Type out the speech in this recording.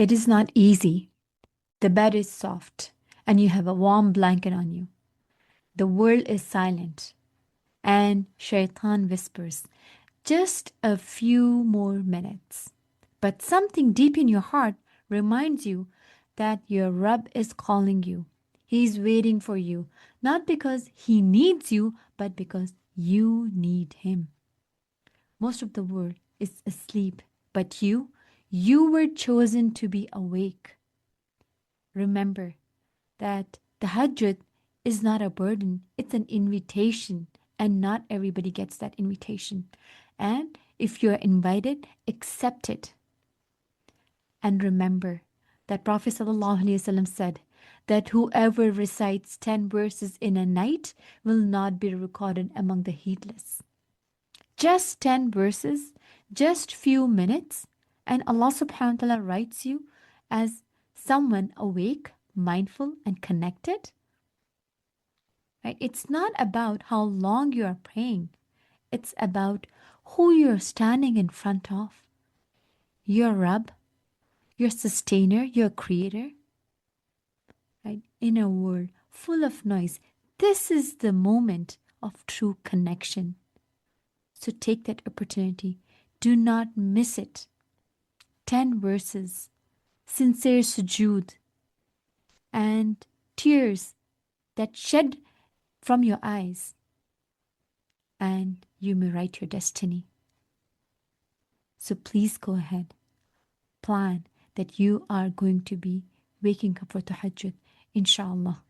It is not easy. The bed is soft, and you have a warm blanket on you. The world is silent, and Shaitan whispers, just a few more minutes. But something deep in your heart reminds you that your Rabb is calling you. He's waiting for you, not because he needs you, but because you need him. Most of the world is asleep, but you were chosen to be awake. Remember that Tahajjud is not a burden, it's an invitation, and not everybody gets that invitation. And if you're invited, accept it. And remember that Prophet ﷺ said that whoever recites 10 verses in a night will not be recorded among the heedless. Just 10 verses, just few minutes, and Allah subhanahu wa ta'ala writes you as someone awake, mindful, and connected. Right? It's not about how long you are praying. It's about who you're standing in front of. Your Rabb, your sustainer, your creator. Right? In a world full of noise, this is the moment of true connection. So take that opportunity. Do not miss it. 10 verses, sincere sujood, and tears that shed from your eyes, and you may write your destiny. So please go ahead. Plan that you are going to be waking up for tahajjud, inshallah.